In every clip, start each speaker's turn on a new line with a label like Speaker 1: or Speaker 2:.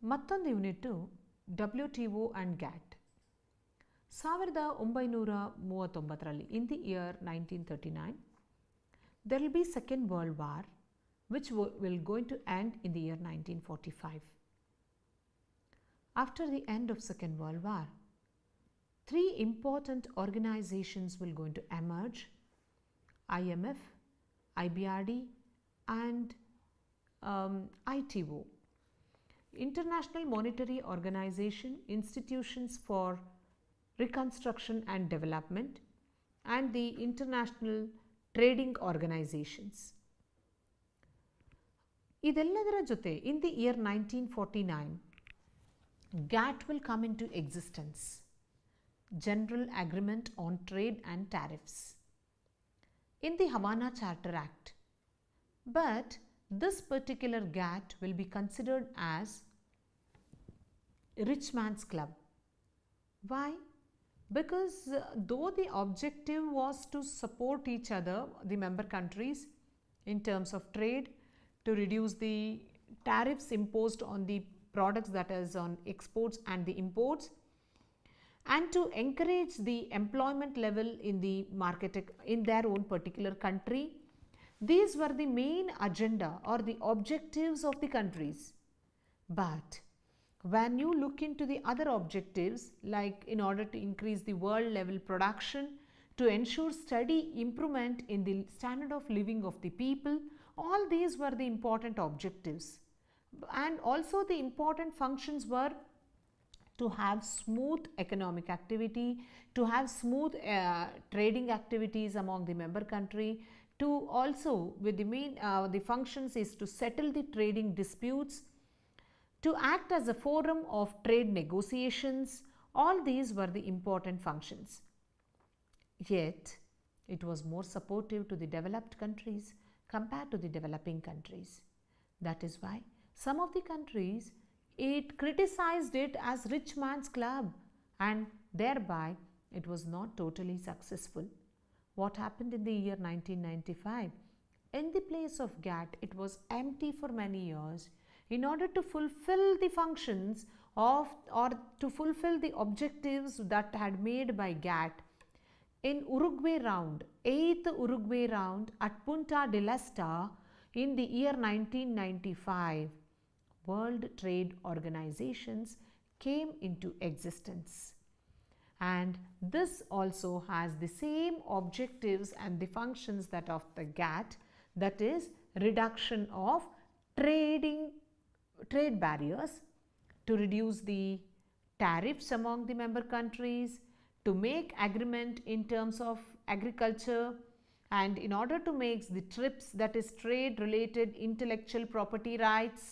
Speaker 1: ಮತ್ತೊಂದು unit WTO and GATT. 1939ರಲ್ಲಿ in the year 1939 there will be Second World War which will going to end in the year 1945. After the end of Second World War, three important organizations will going to emerge: IMF, IBRD and ITO. International Monetary Organization, Institutions for Reconstruction and Development, and the International Trading Organizations. ಇದೆಲ್ಲದರ ಜೊತೆ in the year 1949 GATT will come into existence, General Agreement on Trade and Tariffs, in the Havana Charter Act. But this particular GATT will be considered as rich man's club. Why? Because though the objective was to support each other, the member countries, in terms of trade, to reduce the tariffs imposed on the products, that is on exports and the imports, and to encourage the employment level in the market in their own particular country. These were the main agenda or the objectives of the countries. But when you look into the other objectives, like in order to increase the world level production, to ensure steady improvement in the standard of living of the people, all these were the important objectives. And also the important functions were to have smooth economic activity, to have smooth trading activities among the member country, to also with the main the functions is to settle the trading disputes, to act as a forum of trade negotiations. All these were the important functions. Yet it was more supportive to the developed countries compared to the developing countries. That is why some of the countries it criticized it as rich man's club, and thereby it was not totally successful. What happened in the year 1995? In the place of GATT, it was empty for many years. In order to fulfill the functions of or to fulfill the objectives that had made by GATT, in Uruguay round, 8th Uruguay round at Punta del Este in the year 1995, World Trade Organizations came into existence. And this also has the same objectives and the functions that of the GATT, that is reduction of trade barriers, to reduce the tariffs among the member countries, to make agreement in terms of agriculture, and in order to make the TRIPS, that is trade related intellectual property rights,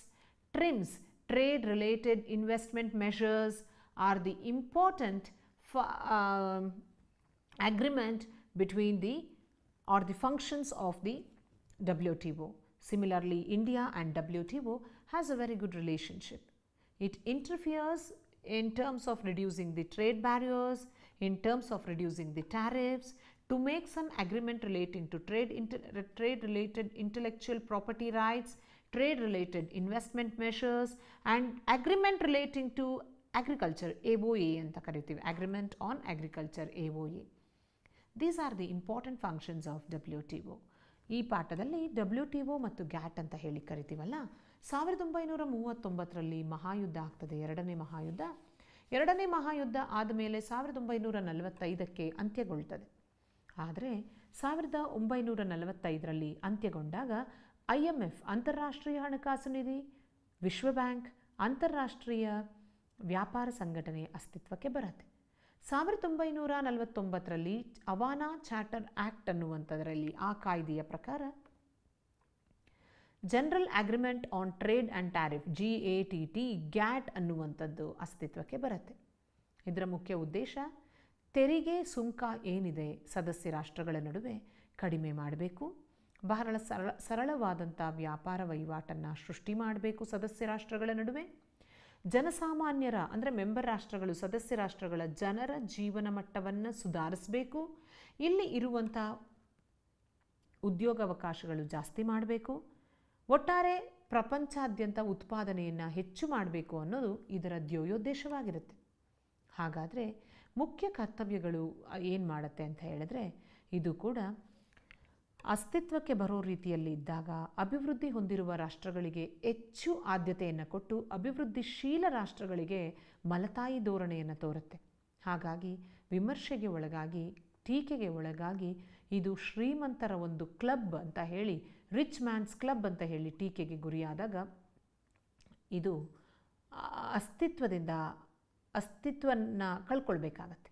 Speaker 1: TRIMS, trade related investment measures, are the important agreement between the or the functions of the WTO. Similarly, India and WTO has a very good relationship. It interferes in terms of reducing the trade barriers, in terms of reducing the tariffs, to make some agreement relating to trade related intellectual property rights, trade related investment measures, and agreement relating to agriculture, AOA anta karitive, agreement on agriculture, AOA. These are the important functions of WTO. ಈ ಪಾಠದಲ್ಲಿ WTO ಮತ್ತು ಗ್ಯಾಟ್ ಅಂತ ಹೇಳಿ ಕರಿತೀವಲ್ಲ, 1939ರಲ್ಲಿ ಮಹಾಯುದ್ಧ ಆಗ್ತದೆ, ಎರಡನೇ ಮಹಾಯುದ್ಧ ಆದಮೇಲೆ 1945ಕ್ಕೆ ಅಂತ್ಯಗೊಳ್ತದೆ. ಆದರೆ 1945ರಲ್ಲಿ ಅಂತ್ಯಗೊಂಡಾಗ IMF, ಅಂತಾರಾಷ್ಟ್ರೀಯ ಹಣಕಾಸು ನಿಧಿ, ವಿಶ್ವ ಬ್ಯಾಂಕ್, ಅಂತಾರಾಷ್ಟ್ರೀಯ ವ್ಯಾಪಾರ ಸಂಘಟನೆ ಅಸ್ತಿತ್ವಕ್ಕೆ ಬರುತ್ತೆ. 1949ರಲ್ಲಿ ಹವಾನಾ ಚಾರ್ಟರ್ ಆಕ್ಟ್ ಅನ್ನುವಂಥದ್ರಲ್ಲಿ, ಆ ಕಾಯ್ದೆಯ ಪ್ರಕಾರ general agreement on trade and tariff, GATT, ಗ್ಯಾಟ್ ಅನ್ನುವಂಥದ್ದು ಅಸ್ತಿತ್ವಕ್ಕೆ ಬರುತ್ತೆ. ಇದರ ಮುಖ್ಯ ಉದ್ದೇಶ ತೆರಿಗೆ ಸುಂಕ ಏನಿದೆ ಸದಸ್ಯ ರಾಷ್ಟ್ರಗಳ ನಡುವೆ ಕಡಿಮೆ ಮಾಡಬೇಕು, ಬಹಳ ಸರಳವಾದಂಥ ವ್ಯಾಪಾರ ವಹಿವಾಟನ್ನು ಸೃಷ್ಟಿ ಮಾಡಬೇಕು ಸದಸ್ಯ ರಾಷ್ಟ್ರಗಳ ನಡುವೆ, ಜನಸಾಮಾನ್ಯರ ಅಂದರೆ ಮೆಂಬರ್ ರಾಷ್ಟ್ರಗಳು, ಸದಸ್ಯ ರಾಷ್ಟ್ರಗಳ ಜನರ ಜೀವನ ಮಟ್ಟವನ್ನು ಸುಧಾರಿಸಬೇಕು, ಇಲ್ಲಿ ಇರುವಂಥ ಉದ್ಯೋಗಾವಕಾಶಗಳು ಜಾಸ್ತಿ ಮಾಡಬೇಕು, ಒಟ್ಟಾರೆ ಪ್ರಪಂಚಾದ್ಯಂತ ಉತ್ಪಾದನೆಯನ್ನು ಹೆಚ್ಚು ಮಾಡಬೇಕು ಅನ್ನೋದು ಇದರ ಧ್ಯೇಯೋದ್ದೇಶವಾಗಿರುತ್ತೆ. ಹಾಗಾದರೆ ಮುಖ್ಯ ಕರ್ತವ್ಯಗಳು ಏನು ಮಾಡುತ್ತೆ ಅಂತ ಹೇಳಿದ್ರೆ, ಇದು ಕೂಡ ಅಸ್ತಿತ್ವಕ್ಕೆ ಬರೋ ರೀತಿಯಲ್ಲಿ ಇದ್ದಾಗ ಅಭಿವೃದ್ಧಿ ಹೊಂದಿರುವ ರಾಷ್ಟ್ರಗಳಿಗೆ ಹೆಚ್ಚು ಆದ್ಯತೆಯನ್ನು ಕೊಟ್ಟು ಅಭಿವೃದ್ಧಿಶೀಲ ರಾಷ್ಟ್ರಗಳಿಗೆ ಮಲತಾಯಿ ಧೋರಣೆಯನ್ನು ತೋರುತ್ತೆ. ಹಾಗಾಗಿ ವಿಮರ್ಶೆಗೆ ಒಳಗಾಗಿ, ಟೀಕೆಗೆ ಒಳಗಾಗಿ ಇದು ಶ್ರೀಮಂತರ ಒಂದು ಕ್ಲಬ್ ಅಂತ ಹೇಳಿ, ರಿಚ್ ಮ್ಯಾನ್ಸ್ ಕ್ಲಬ್ ಅಂತ ಹೇಳಿ ಟೀಕೆಗೆ ಗುರಿಯಾದಾಗ ಇದು ಅಸ್ತಿತ್ವವನ್ನು ಕಳ್ಕೊಳ್ಬೇಕಾಗತ್ತೆ.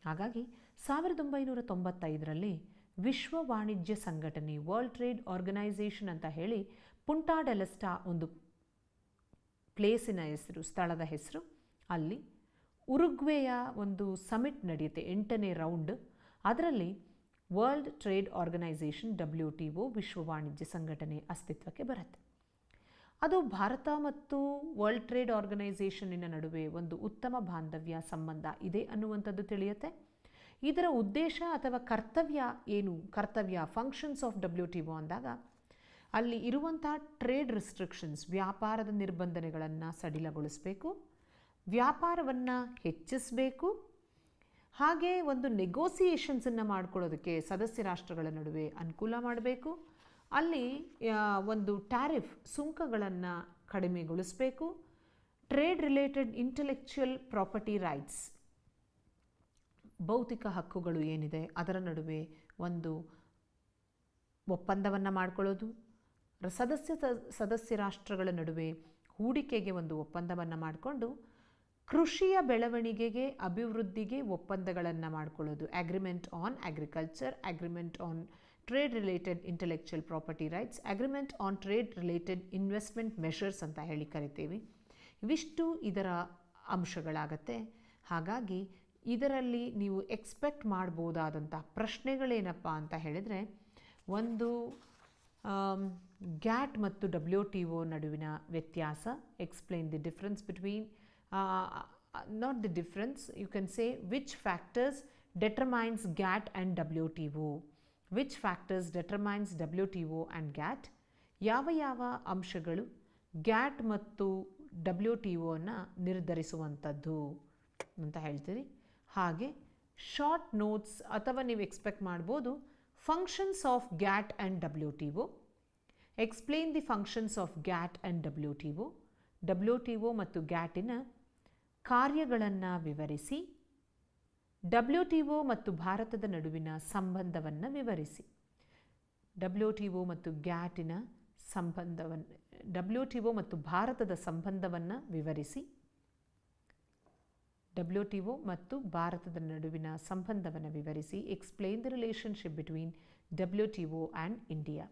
Speaker 1: ಹಾಗಾಗಿ 1995ರಲ್ಲಿ ವಿಶ್ವ ವಾಣಿಜ್ಯ ಸಂಘಟನೆ, ವರ್ಲ್ಡ್ ಟ್ರೇಡ್ ಆರ್ಗನೈಸೇಷನ್ ಅಂತ ಹೇಳಿ, ಪುಂಟಾ ಡೆಲ್-ಎಸ್ಟಾ ಒಂದು ಪ್ಲೇಸಿನ ಹೆಸರು, ಸ್ಥಳದ ಹೆಸರು. ಅಲ್ಲಿ ಉರುಗ್ವೆಯ ಒಂದು ಸಮಿಟ್ ನಡೆಯುತ್ತೆ, 8ನೇ ರೌಂಡ್. ಅದರಲ್ಲಿ ವರ್ಲ್ಡ್ ಟ್ರೇಡ್ ಆರ್ಗನೈಸೇಷನ್ WTO, ವಿಶ್ವ ವಾಣಿಜ್ಯ ಸಂಘಟನೆ ಅಸ್ತಿತ್ವಕ್ಕೆ ಬರುತ್ತೆ. ಅದು ಭಾರತ ಮತ್ತು ವರ್ಲ್ಡ್ ಟ್ರೇಡ್ ಆರ್ಗನೈಸೇಷನ್ನಿನ ನಡುವೆ ಒಂದು ಉತ್ತಮ ಬಾಂಧವ್ಯ ಸಂಬಂಧ ಇದೆ ಅನ್ನುವಂಥದ್ದು ತಿಳಿಯುತ್ತೆ. ಇದರ ಉದ್ದೇಶ ಅಥವಾ ಕರ್ತವ್ಯ ಏನು? ಕರ್ತವ್ಯ, ಫಂಕ್ಷನ್ಸ್ ಆಫ್ WTO ಅಂದಾಗ ಅಲ್ಲಿ ಇರುವಂಥ ಟ್ರೇಡ್ ರಿಸ್ಟ್ರಿಕ್ಷನ್ಸ್, ವ್ಯಾಪಾರದ ನಿರ್ಬಂಧನೆಗಳನ್ನು ಸಡಿಲಗೊಳಿಸಬೇಕು, ವ್ಯಾಪಾರವನ್ನು ಹೆಚ್ಚಿಸಬೇಕು, ಹಾಗೆ ಒಂದು ನೆಗೋಸಿಯೇಷನ್ಸನ್ನು ಮಾಡ್ಕೊಳ್ಳೋದಕ್ಕೆ ಸದಸ್ಯ ರಾಷ್ಟ್ರಗಳ ನಡುವೆ ಅನುಕೂಲ ಮಾಡಬೇಕು, ಅಲ್ಲಿ ಒಂದು ಟ್ಯಾರಿಫ್, ಸುಂಕಗಳನ್ನು ಕಡಿಮೆಗೊಳಿಸಬೇಕು, trade related intellectual property rights, ಭೌತಿಕ ಹಕ್ಕುಗಳು ಏನಿದೆ ಅದರ ನಡುವೆ ಒಂದು ಒಪ್ಪಂದವನ್ನು ಮಾಡಿಕೊಳ್ಳೋದು, ಸದಸ್ಯ ರಾಷ್ಟ್ರಗಳ ನಡುವೆ ಹೂಡಿಕೆಗೆ ಒಂದು ಒಪ್ಪಂದವನ್ನು ಮಾಡಿಕೊಂಡು ಕೃಷಿಯ ಬೆಳವಣಿಗೆಗೆ, ಅಭಿವೃದ್ಧಿಗೆ ಒಪ್ಪಂದಗಳನ್ನು ಮಾಡಿಕೊಳ್ಳೋದು, agreement on agriculture, agreement on trade related intellectual property rights, agreement on trade related investment measures ಅಂತ ಹೇಳಿ ಕರಿತೀವಿ. ಇವಿಷ್ಟು ಇದರ ಅಂಶಗಳಾಗತ್ತೆ. ಹಾಗಾಗಿ ಇದರಲ್ಲಿ ನೀವು ಎಕ್ಸ್ಪೆಕ್ಟ್ ಮಾಡ್ಬೋದಾದಂಥ ಪ್ರಶ್ನೆಗಳೇನಪ್ಪ ಅಂತ ಹೇಳಿದರೆ, ಒಂದು ಗ್ಯಾಟ್ ಮತ್ತು WTO ನಡುವಿನ ವ್ಯತ್ಯಾಸ, explain the difference between, not the difference, you can say which factors determines GATT and WTO, which factors determines WTO and GATT, ಯಾವ ಅಂಶಗಳು ಗ್ಯಾಟ್ ಮತ್ತು WTOನ ನಿರ್ಧರಿಸುವಂಥದ್ದು ಅಂತ ಹೇಳ್ತೀರಿ. ಹಾಗೆ ಶಾರ್ಟ್ ನೋಟ್ಸ್ ಅಥವಾ ನೀವು ಎಕ್ಸ್ಪೆಕ್ಟ್ ಮಾಡ್ಬೋದು, functions of ಗ್ಯಾಟ್ and WTO, explain the functions of ಗ್ಯಾಟ್ and WTO, WTO ಮತ್ತು ಗ್ಯಾಟಿನ ಕಾರ್ಯಗಳನ್ನು ವಿವರಿಸಿ, WTO ಮತ್ತು ಭಾರತದ ನಡುವಿನ ಸಂಬಂಧವನ್ನು ವಿವರಿಸಿ. WTO ಮತ್ತು ಗ್ಯಾಟಿನ ಸಂಬಂಧವನ್ನು, WTO ಮತ್ತು ಭಾರತದ ಸಂಬಂಧವನ್ನು ವಿವರಿಸಿ, WTO ಮತ್ತು ಭಾರತದ ನಡುವಿನ ಸಂಬಂಧವನ್ನು ವಿವರಿಸಿ, explain the relationship between WTO and India.